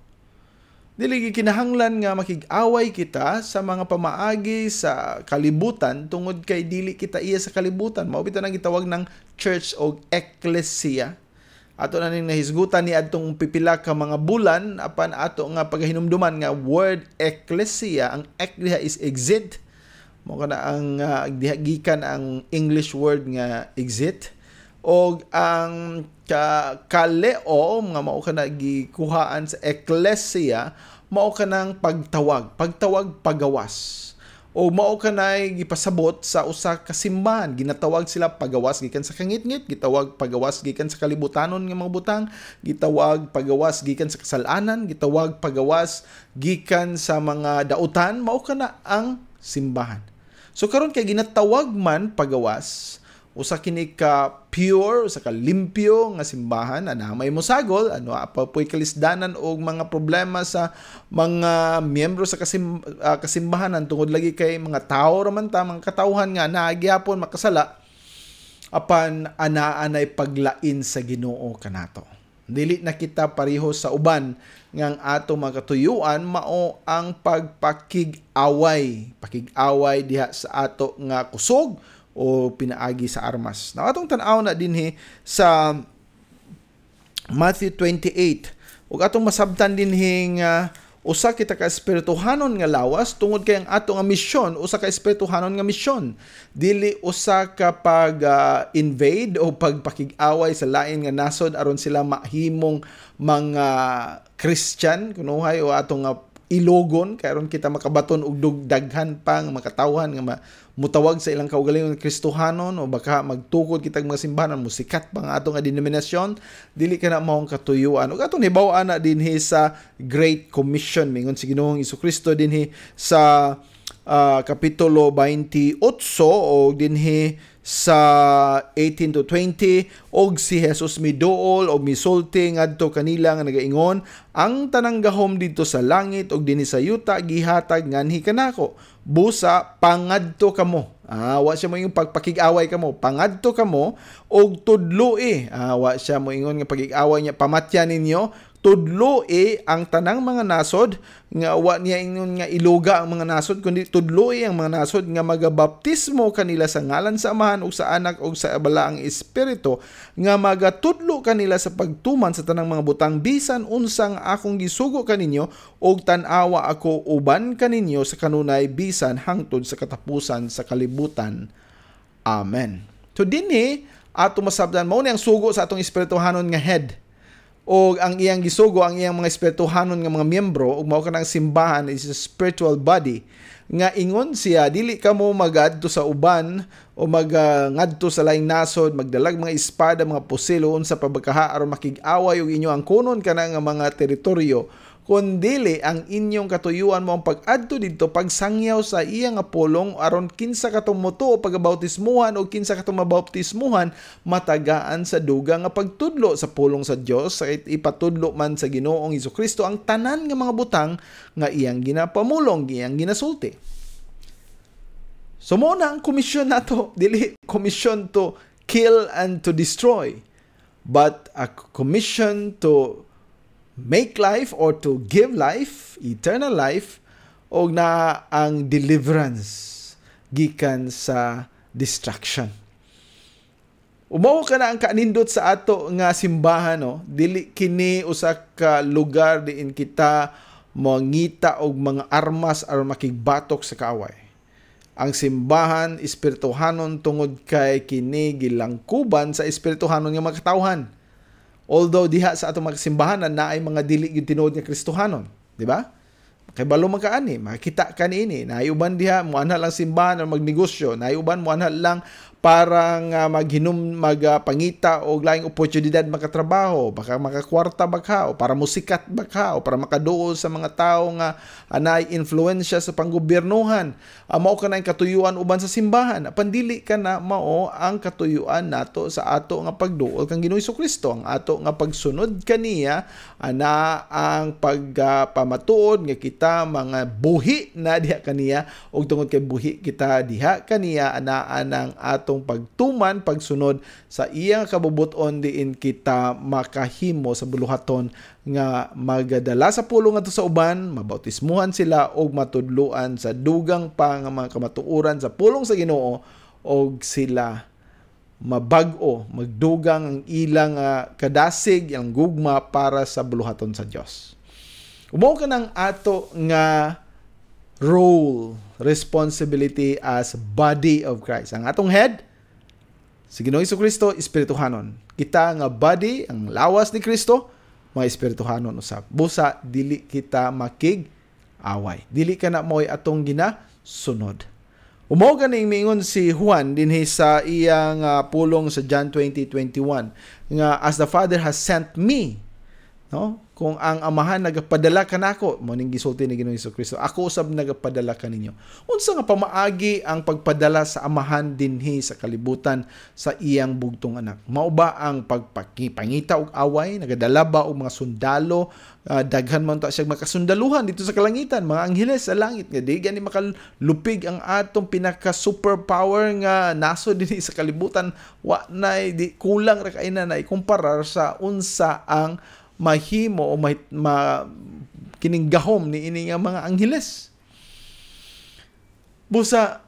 Dili kinahanglan nga makig-away kita sa mga pamaagi sa kalibutan tungod kay dili kita iya sa kalibutan. Mao bitaw nang gitawag ng church o ecclesia. Ato na ning nahisgutan ni adtong pipila ka mga bulan apan ato nga pagahinumduman nga word ecclesia, ang ek diha is exit. Mao kana ang gikan ang English word nga exit. O ang kaleo nga mao kana gikuhaan sa ecclesia, mao kanang pagtawag pagawas. O mao kanay gipasabot sa usa ka simbahan, ginatawag sila pagawas gikan sa kangit-ngit, gitawag pagawas gikan sa kalibutanon nga mga butang, gitawag pagawas gikan sa kasalanan, gitawag pagawas gikan sa mga dautan, mao kana ang simbahan. So karon kay ginatawag man pagawas, usa kini ka pure, usa ka limpyo nga simbahan, ana may mosagol, ano apapoy kalisdanan og mga problema sa mga miyembro sa kasimbahanan tungod lagi kay mga tao raman ta, mga katawhan nga naagyapon makasala apan anay paglain sa Ginoo kanato. Dili na kita pareho sa uban nga ang ato mga katuyuan mao ang pakig-away diha sa ato nga kusog o pinaagi sa armas. Now, atong tan-aw na dinhi sa Matthew 28. Ug atong masabtan dinhi nga usa kita ka espirituhanon nga lawas tungod kay ang ato nga misyon, usa ka espirituhanon nga misyon. Dili usa ka pag-invade o pagpakig-away sa lain nga nasod aron sila mahimong mga Christian kunuhay o atong nga ilogon karon kita makabaton og daghan pang makatawhan nga mutawag sa ilang kaugalingon Kristohanon o baka magtukod kitag mga simbahan musikat pang ato nga denominasyon. Dili kana maong katuyuan ug atong hibaw-an na dinhi sa Great Commission mingon si Ginoong Jesucristo dinhi sa kapitulo 28 o dinhi sa 18 to 20 og si Jesus miduol og misulti ngadto kanila nga nagaingon, ang tanang gahom dito sa langit og dinhi sa yuta gihatag nganhi kanako, busa pangadto kamo. Wa siya mo yung pagpakig-away kamo, pangadto kamo og tudloi. Wa siya mo ingon nga pagig-away niya pamatyan ninyo, tudloi ang tanang mga nasod, nga wa niya ingon nga iluga ang mga nasod kundi tudloi ang mga nasod nga magabaptismo kanila sa ngalan sa Amahan ug sa Anak ug sa Balaang Espiritu, nga magatudlo kanila sa pagtuman sa tanang mga butang bisan unsang akong gisugo kaninyo og tan-awa ako uban kaninyo sa kanunay bisan hangtod sa katapusan sa kalibutan. Amen. So dinhi ato masabdan mao ni ang sugo sa atong espirituhanon nga head o ang iyang gisugo, ang iyang mga espirituhanon nga mga miyembro ug mao kanang simbahan is a spiritual body nga ingon siya dili kamo magadto sa uban o magngadto sa laing nasod magdalag mga espada, mga pusilo unsa pabakaha aron makig-away og inyo ang kunon kana nga mga teritoryo, kundili ang inyong katuyuan mo ang pag-adto dito pagsangyaw sa iyang pulong aron kinsa katong motuo pagabautismuhan o kinsa katong mabautismuhan matagaan sa dugang nga pagtudlo sa pulong sa Dios sa ipatudlo man sa Ginoong Jesucristo ang tanan nga mga butang nga iyang ginapamulong, iyang ginasulti. So mo na ang komisyon nato, dili komisyon to kill and to destroy, but a commission to make life or to give life, eternal life, o na ang deliverance gikan sa destruction. Umaw ka na ang kanindot sa ato nga simbahan, no? Dili kini usa ka lugar diin kita mangita og mga armas aron makigbatok sa kaaway. Ang simbahan espirituhanon tungod kay kini gilangkuban sa espirituhanon nga mga katawhan. Although diha sa atong mga simbahan na ay mga dili gyud tinuod nga Kristohanon, di ba? Kay balo man kaani, makita kanini, nayuban diha muanha lang simbahan o magnegosyo, nayuban muanha lang parang magpangita og laing oportunidad makatrabaho, baka makakwarta baka o para musikat baka o para makaduol sa mga tao nga anay influensya sa panggobyernohan. Mao ka na ang katuyuan uban sa simbahan. Pandili ka na mao ang katuyuan nato sa ato nga pagduol kang Ginoong Hesukristo, ang ato nga pagsunod kaniya ana ang pagpamatuod nga kita mga buhi na diha kaniya og tungod kay buhi kita diha kaniya anaan ang atong pagtuman, pagsunod sa iyang kabubuton diin kita makahimo sa buluhaton nga magadala sa pulong ngadto sa uban, mabautismuhan sila og matudluan sa dugang pa nga mga kamatuoran sa pulong sa Ginoo og sila mabag-o, magdugang ang ilang kadasig, ang gugma para sa buluhaton sa Dios. Umaw ka ng ato nga role, responsibility as body of Christ. Ang atong head, si Ginoong Hesukristo, espirituhanon. Kita nga body, ang lawas ni Kristo, mga espirituhanon usab. Busa, dili kita makig-away. Dili ka na mo'y atong ginasunod. Umaw ka ning miingon si Juan dinhi sa iyang pulong sa John 20:21 nga as the Father has sent me, no? Kung ang amahan nagapadala kanako, mo ning gisulti ni Ginoong Hesukristo, ako usab nagapadala kaninyo. Unsa nga pamaagi ang pagpadala sa amahan dinhi sa kalibutan sa iyang bugtong anak? Mao ba ang pagpangita og away, nagadala ba og mga sundalo, daghan man ta siya makasundaluhan dito sa kalangitan, mga angheles sa langit nga di gani makalupig ang atong pinaka superpower nga naso dinhi sa kalibutan, wa nay di kulang ra kay na ikumparar sa unsa ang mahimo o kining gahom ni ini nga mga angheles. Busa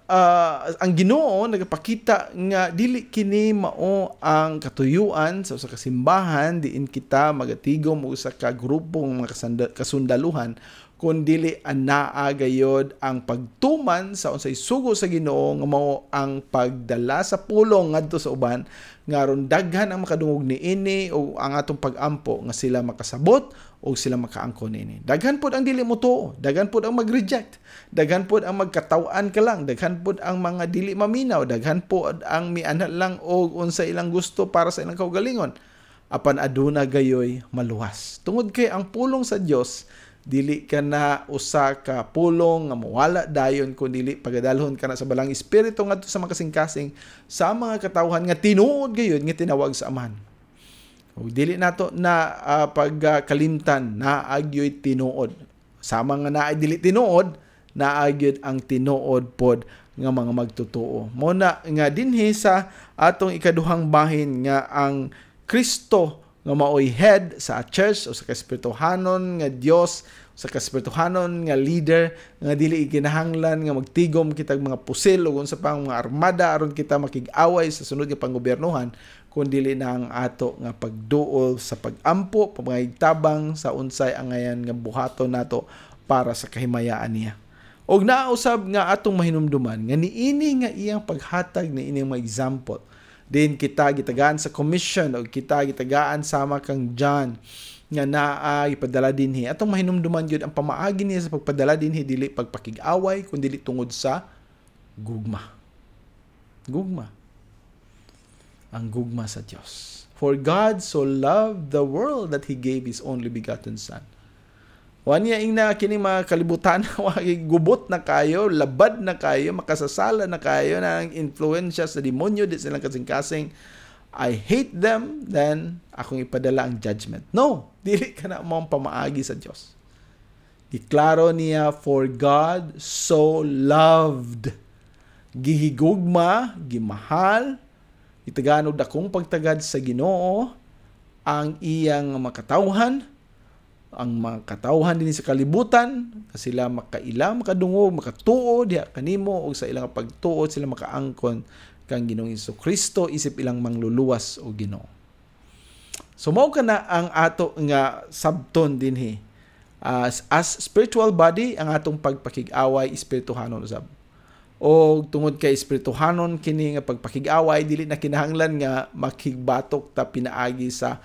ang Ginoo nagapakita nga dili kini mao ang katuyuan sa usa ka simbahan diin kita magatigom og usa ka grupong mga kasundaluhan, kundi anaa gayod ang pagtuman sa unsay sugo sa Ginoo nga mao ang pagdala sa pulong ngadto sa uban nga aron daghan ang makadungog niini o ang atong pagampo nga sila makasabot o sila makaangkon niini. Daghan pod ang dili mo tuo, daghan pod ang mag-reject, daghan pod ang magkataw-an ka lang, daghan pod ang mga dili maminaw, daghan pod ang mianha lang og unsa ilang gusto para sa ilang kaugalingon. Apan aduna gayoy maluwas. Tungod kay ang pulong sa Dios dili ka na usa ka pulong nga mawala dayon kun dili pagadalhon ka na sa balang espiritu ngadto sa makasing-kasing sa mga katawhan nga tinuod gayud nga tinawag sa amahan. Ug dili nato na pagkalimtan na agyoy tinuod. Sama nga naay dili tinuod, naagyod ang tinuod pod nga mga magtotoo. Mo na nga dinhi sa atong ikaduhang bahin nga ang Kristo nga maoy head sa church o sa kaespirituhanon nga Dios, sa kaespirituhanon nga leader nga dili ikinahanglan nga magtigom kitag mga pusil o unsa pang mga armada aron kita makig-away sa sunod nga panggobyernohan, kundi dili na ang ato nga pagduol sa pagampo, pamangaytabang sa unsay angayan nga buhaton nato para sa kahimayaan niya. Og nausab nga atong mahinumduman nga niini nga iyang paghatag ni ining mga example. Din kita gitagaan sa commission o kita gitagaan sama kang John nga naa ipadala dinhi. Atong mahinumduman gyud ang pamaagi niya sa pagpadala dinhi dili pagpakig-away kundi dili tungod sa gugma. Gugma. Ang gugma sa Dios. For God so loved the world that He gave His only begotten Son. Wanya ing na kini mga kalibutan gubot na kayo, labad na kayo, makasasala na kayo na ang influensya sa demonyo di silang kasing-kasing. I hate them, then akong ipadala ang judgment. No, dili ka na mong pamaagi sa Diyos. Diklaro niya, for God so loved. gihigugma, gimahal, itagaan og dakong pagtagad sa Ginoo ang iyang makatawhan, ang makatawhan din sa kalibutan, sila makaila, makadungog, makatuo diha kanimo o sa ilang pagtuo sila makaangkon kang Ginoong Jesucristo isip ilang mangluluwas o Ginoo. So mao kana ang ato nga sabton dinhi. As spiritual body ang atong pagpakig-away espirituhanon usab. O tungod kay espirituhanon kini nga pagpakig-away dili na kinahanglan nga makigbatok ta pinaagi sa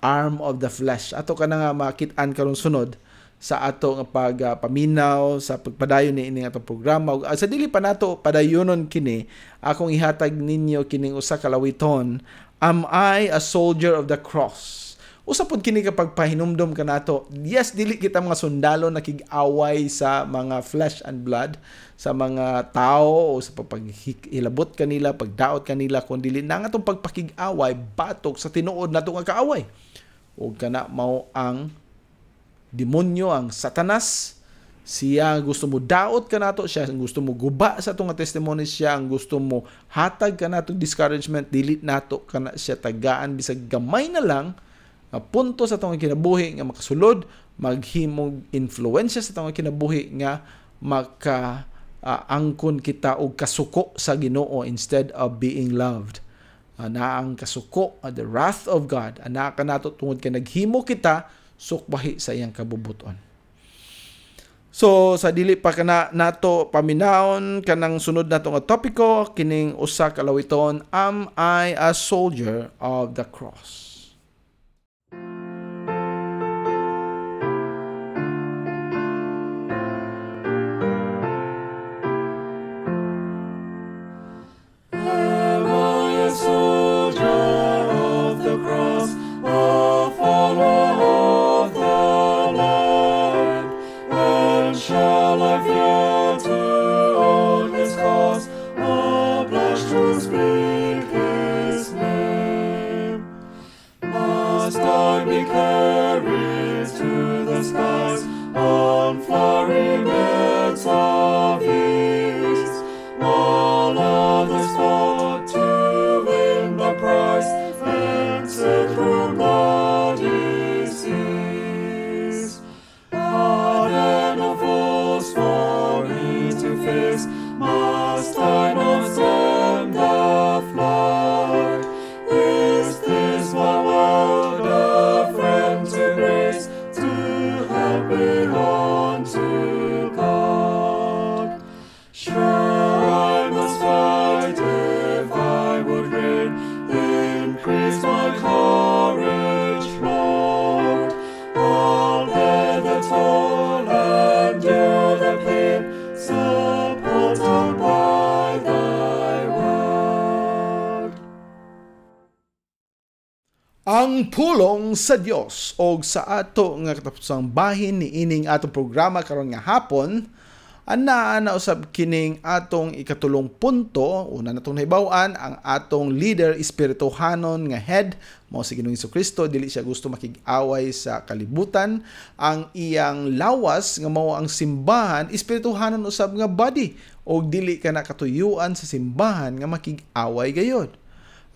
arm of the flesh. Ato ka na nga makit-an karon sunod sa ato nga pagpaminaw sa pagpadayon ni ining atong programa. Sa dili pa nato padayonon kini, akong ihatag ninyo kining usa ka lawiton, Am I a soldier of the cross? Usa pod kini kapag pahinumdom ka nato, yes, dili kita mga sundalo nakig-away sa mga flesh and blood, sa mga tao o sa paghilabot kanila, pagdaot kanila, kundi dili na nga itong pagpakig-away, batok sa tinuod na itong kaaway. O kana mao ang demonyo, ang satanas. Siya gusto mo daot ka nato, siya gusto mo guba sa itong testimony, siya ang gusto mo hatag ka nato discouragement, dili nato ka na siya tagaan, bisag gamay na lang, punto sa itong kinabuhi nga makasulod, maghimong influensya sa itong kinabuhi nga angkon kita og kasuko sa Ginoo instead of being loved. Na ang kasuko, the wrath of God, ana ka nato tungod kay naghimo kita sukbahi sa iyang kabubuton. So sa dili pa kana nato paminawon kanang sunod nato nga topiko kining usa ka lawiton, Am I a soldier of the cross? Ang pulong sa Dios o sa ato nga katapusang bahin ni ining atong programa karon nga hapon, ana usab kining atong ikatulong punto. Una natong nahibaw-an ang atong leader espirituhanon nga head mao si Ginoong Jesucristo, dili siya gusto makig-away sa kalibutan. Ang iyang lawas nga mao ang simbahan, espirituhanon usab nga body, o dili ka na katuyuan sa simbahan nga makig-away gayod.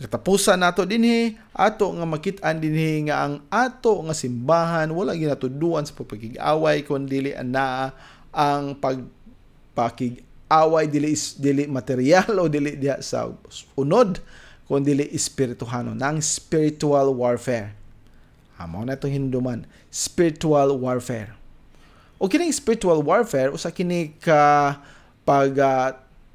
Katapusan nato dinhi, ato nga makit-an dinhi nga ang ato nga simbahan wala ginatuduan sa pagpakig-away kundi ana ang pagpakig-away dili material o dili diha sa unod kundi espirituhano, nang spiritual warfare. Mao na itong hinduman, spiritual warfare. O kining spiritual warfare usa kini ka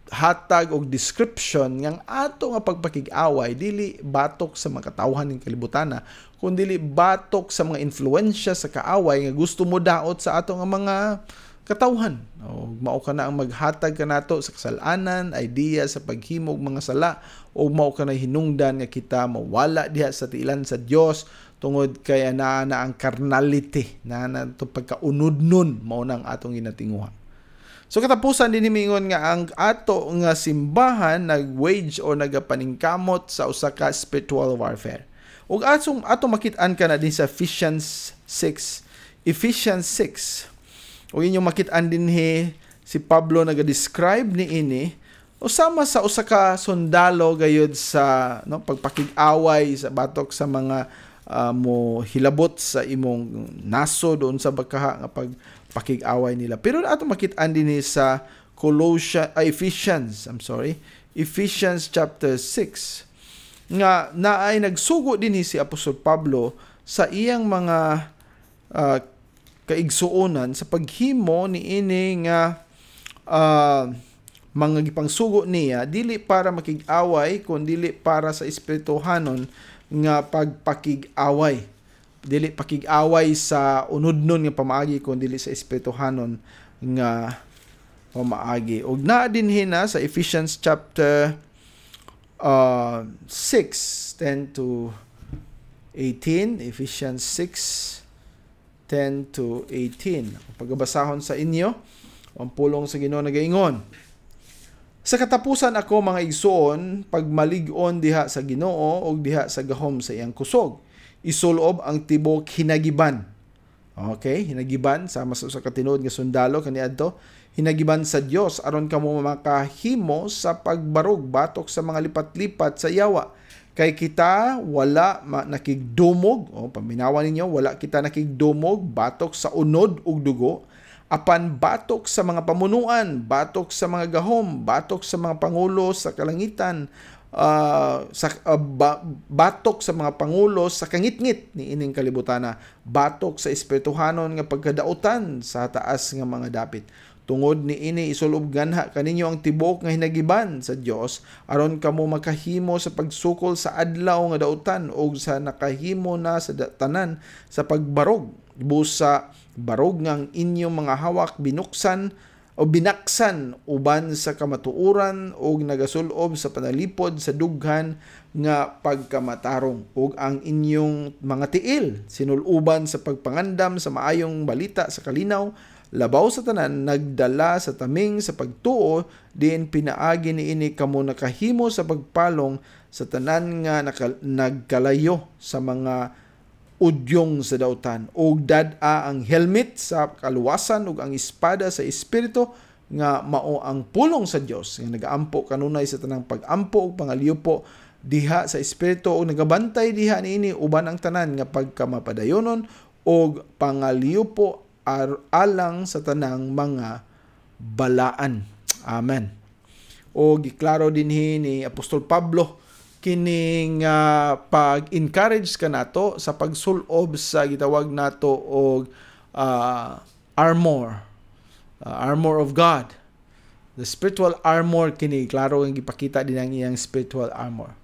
hatag og description ng ato nga pagpakig-away dili batok sa mga katawhan ng kalibutana kundi dili batok sa mga influensya sa kaaway nga gusto mo daot sa ato nga mga katawhan. O mao ka na ang maghatag ka nato sa kasalanan, idea sa paghimog mga sala, o mao ka na hinungdan nga kita mawala diha sa tiilan sa Dios tungod kay ana ang carnality na to pagkaunod-nun mao nang atong ginatinguhan. So katapusan din himingon nga ang ato nga simbahan nag-wage o nagapaningkamot sa usa ka spiritual warfare. Ug ato makit-an ka na din sa Ephesians 6. Ug inyong makit-an din si Pablo naga-describe ni ini Usama sa usa ka sundalo gayud sa pagpakig-away sa batok sa mga mo hilabot sa imong naso doon sa bakaha nga pagpakig-away nila. Pero ato makit-an dinhi sa Ephesians chapter 6 nga naay nagsugo dinhi si Apostol Pablo sa iyang mga kaigsuonan sa paghimo niini nga mga gipangsugo niya dili para makig-away kundi dili para sa espirituhanon nga pagpakig-away, dili pakig-away sa unodnon nga pamaagi kundi dili sa espirituhanon nga pamaagi. Og naa dinhi na sa Ephesians chapter 6:10 to 18, Ephesians 6:10 to 18. Pagbabasahon sa inyo ang pulong sa Ginoo nagaingon. Sa katapusan ako mga igsoon, pagmalig-on diha sa Ginoo ug diha sa gahom sa iyang kusog. Isulob ang tibok hinagiban. Okay, hinagiban sama sa katinuod nga sundalo kaniadto, hinagiban sa Dios aron kamo makahimo sa pagbarog batok sa mga lipat-lipat sa yawa. Kay kita wala nakigdumog, paminawan ninyo, wala kita nakigdumog batok sa unod ug dugo, apan batok sa mga pamunuan, batok sa mga gahom, batok sa mga pangulo sa kalangitan, batok sa mga pangulo sa kangitngit ni ining kalibutana, batok sa espirituhanon nga pagkadautan sa taas nga mga dapit. Tungod ni ini isulob ganha kaninyo ang tibok nga hinagiban sa Dios aron kamo makahimo sa pagsukol sa adlaw nga dautan o sa nakahimo na sa tanan sa pagbarog busa barog ngang inyong mga hawak binuksan o binaksan uban sa kamatuoran o nagasulob sa panalipod sa dughan nga pagkamatarong ug ang inyong mga tiil sinuluban sa pagpangandam sa maayong balita sa kalinaw labaw sa tanan nagdala sa taming sa pagtuo diin pinaagi niini kamo nakahimo sa pagpalong sa tanan nga nagkalayo sa mga udyong sa dautan ug dad-a ang helmet sa kaluwasan ug ang espada sa espiritu nga mao ang pulong sa Dios nga nagaampo kanunay sa tanang pag-ampo ug pangaliyupo diha sa espiritu ug nagabantay diha niini uban ang tanan nga pagkamapadayonon ug pangaliyupo alang sa tanang mga balaan. Amen. O giklaro dinhi ni Apostol Pablo kining pag-encourage ka nato sa pagsulob sa gitawag nato og armor of God. The spiritual armor kini klaro ang gipakita din ang iyang spiritual armor.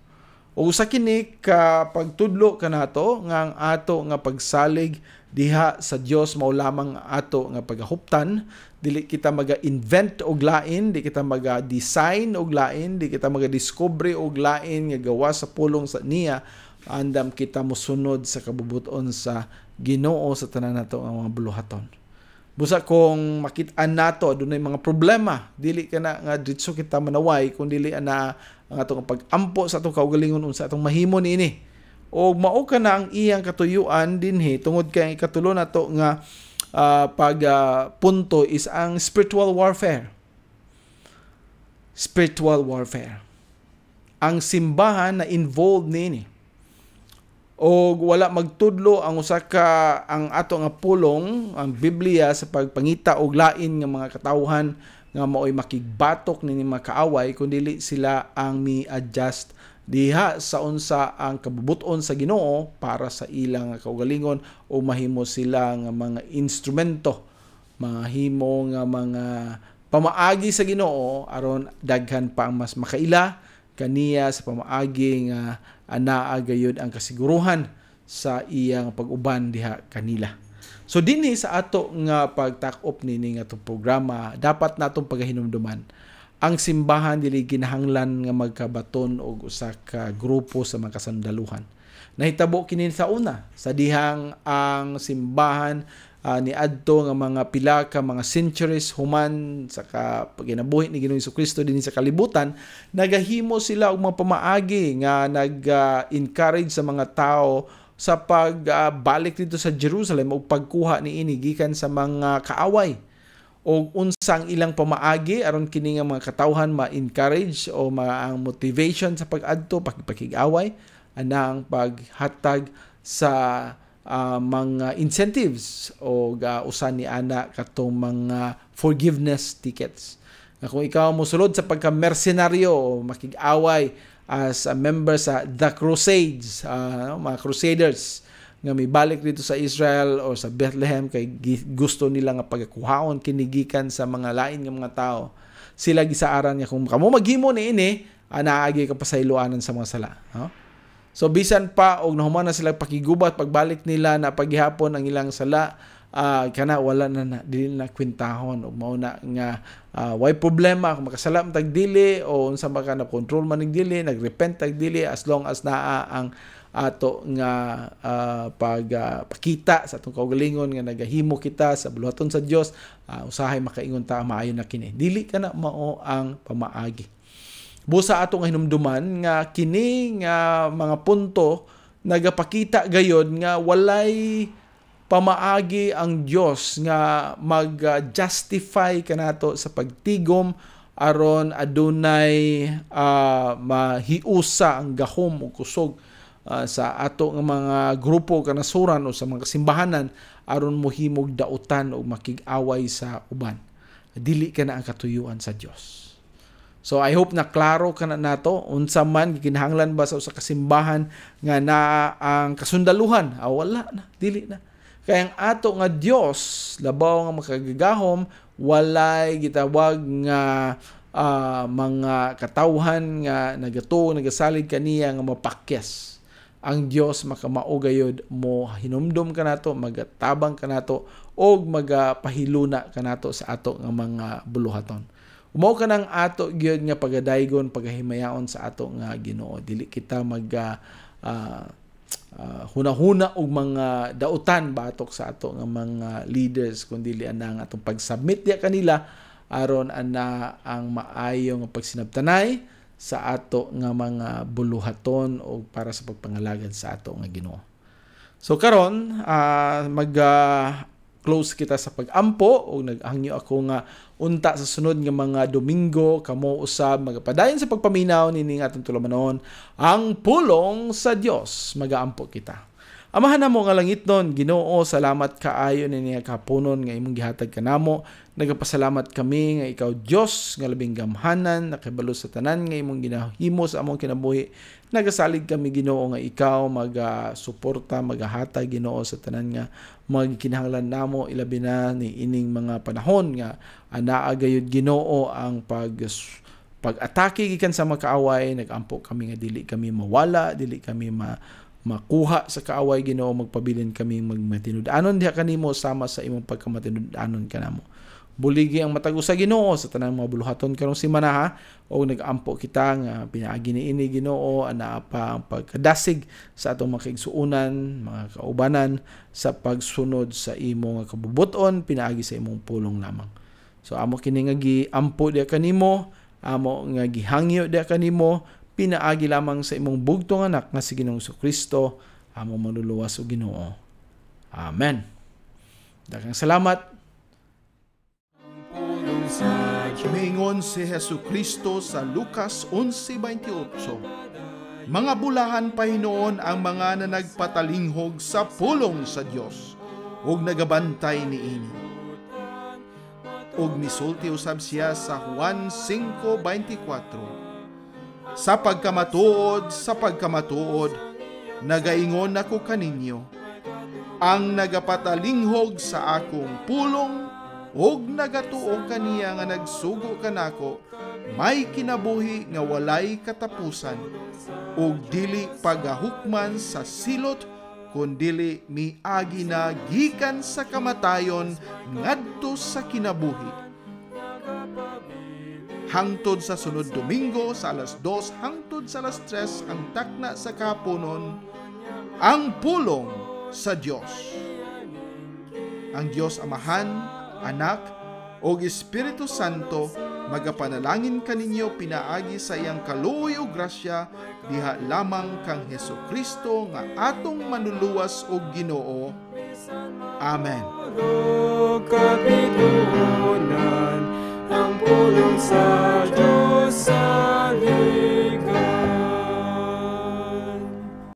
O usa kini ka pagtudlo kanato nga ang ato nga pagsalig diha sa Dios mao lamang ato nga pagahuptan, dili kita maga-invent og lain, di kita maga-design og lain, di kita maga-discover og lain nga gawa sa pulong sa niya, andam kita mosunod sa kabubuton sa Ginoo sa tanan nato nga mga buluhaton. Busa kung makit-an nato adunay mga problema, dili kana nga ditso kita manaway kun dili ana ang atong pag-ampo sa atong kaugalingon unsa atong mahimo niini. O mao ka na ang iyang katuyuan dinhi tungod kay ikatulo nato nga punto is ang spiritual warfare. Spiritual warfare. Ang simbahan na involved nini. O wala magtudlo ang usa ka ang ato nga pulong ang Biblia sa pagpangita og lain nga mga katawhan nga maoy makigbatok nini makaaway kundi sila ang mi-adjust diha sa unsa ang kabubuton sa Ginoo para sa ilang kaugalingon o mahimo sila nga mga instrumento, mahimo nga mga pamaagi sa Ginoo aron daghan pa ang mas makaila kaniya sa pamaagi nga anaa gayud ang kasiguruhan sa iyang pag-uban diha kanila. So dinhi sa ato nga pagtak-op nini nga itong programa dapat natong pagahinumduman ang simbahan dili kinahanglan nga magkabaton og usa ka grupo sa mga kasandaluhan. Nahitabo kini sa una sa dihang ang simbahan niadto nga mga pila ka mga centuries human sa paginabuhi ni Ginoong Jesucristo dinhi sa kalibutan, nagahimo sila og mga pamaagi nga nag-encourage sa mga tao sa pagbalik dito sa Jerusalem o pagkuha niini gikan sa mga kaaway. o unsang ilang pamaagi aron kini nga mga katawhan ma-encourage o ang motivation sa pag-adto, pakig-away, anang paghatag sa mga incentives o usan ni ana katong mga forgiveness tickets. Kung ikaw mosulod sa pagka-mercenaryo o makig-away as a member sa The Crusades, mga Crusaders, nga may balik dito sa Israel o sa Bethlehem kay gusto nila nga pagakuhaon kinigikan sa mga lain nga mga tao, sila gisaaran niya kung kamo maghimo ni ini, anaagi ka pasayloanan sa mga sala. So bisan pa og nahuman na sila pakigubat pagbalik nila na paghihapon ang ilang sala, kana wala na dili na kwintahon og mao na nga way problema kung makasala man tag dili o unsa ba ka na control man ning dili, nagrepent tag dili, as long as naa ang ato nga pagpakita sa atong kaugalingon nga nagahimo kita sa buluhaton sa Dios, usahay makaingon ta maayo na kini, dili kana mao ang pamaagi. Busa atong hinumduman nga kini nga mga punto nagapakita gayod nga walay pamaagi ang Dios nga mag-justify kanato sa pagtigom aron adunay mahiusa ang gahom o kusog sa ato nga mga grupo kanasuran o sa mga simbahanan aron mohimog dautan o makig-away sa uban. Dili kana ang katuyuan sa Dios. So I hope na klaro kana nato unsa man gikinahanglan ba sa usa ka simbahan nga naa ang kasundaluhan. Wala na, dili na. Kaya ang ato nga Dios labaw nga makagagahom, walay gitawag nga mga katawhan nga nagasalig kaniya nga mapakyas. Ang Dios makamaugayod mo hinumdum kanato, magatabang kanato og magapahiluna kanato sa ato nga mga buluhaton. Umaw ka ng ato gyud nga pagadaygon, pagahimayaon sa ato nga Ginoo. Dili kita hunahuna og mga dautan batok sa ato nga mga leaders, kundi anang atong pag-submit dia kanila aron ana ang maayo nga pagsinabtanay sa ato nga mga buluhaton o para sa pagpangalagad sa ato nga Ginoo. So karon mag-close kita sa pag-ampo o naghangyo ako nga unta sa sunod nga mga Domingo kamo usab magapadayon sa pagpaminaw nining atong tulamanon ang pulong sa Dios. Magaampo kita. Amahan namo nga langitnon, Ginoo, salamat kaayo nini kapunon nga imong gihatag kanamo. Nagapasalamat kami nga ikaw Dios nga labing gamhanan, nakibalo sa tanan nga imong ginahimo sa among kinabuhi. Nagasalig kami Ginoo nga ikaw magasuporta, maghatag Ginoo sa tanan nga magkinahanglan namo, ilabi na ni ining mga panahon nga anaa gayud Ginoo ang pag-atake gikan sa mga kaaway. Nagampo kami nga dili kami mawala, dili kami makuha sa kaaway Ginoo, magpabilin kami magmatinud-anon diha kanimo sama sa imong pagkamatinud-anon kanamo. Buligi ang matago sa Ginoo sa tanang mga buluhaton karong semana ha, o nag-ampo kita nga pinaagi niini Ginoo ana pa ang pagkadasig sa atong mga kaigsuonan, mga kaubanan sa pagsunod sa imong kabubuton, pinaagi sa imong pulong lamang. So amo kini nga giampo diha kanimo, amo nga gihangyo diha kanimo, pinaagi lamang sa imong bugtong anak nga si Ginoong Kristo, amo manluluwas o Ginoo. Amen. Daghang salamat. Mingon si Jesucristo sa Lucas 11:28. Mga bulahan pa hinoon ang mga na nagpatalinghog sa pulong sa Dios ug nagabantay niini. Ug misulti usab siya sa Juan 5:24. Sa pagkamatuod, nagaingon ako kaninyo, ang nagapatalinghog sa akong pulong, og nagatuo kaniya nga nagsugo kanako, may kinabuhi nga walay katapusan, og dili pagahukman sa silot, kundili miagi na gikan sa kamatayon ngadto sa kinabuhi. Hangtod sa sunod Domingo sa alas 2 hangtod sa alas 3 ang takna sa kahaponon, ang pulong sa Dios. Ang Dios Amahan, Anak, o Espiritu Santo, magapanalangin kaninyo pinaagi sa iyang kaluoy o grasya, diha lamang kang Jesucristo nga atong manluluwas o Ginoo. Amen.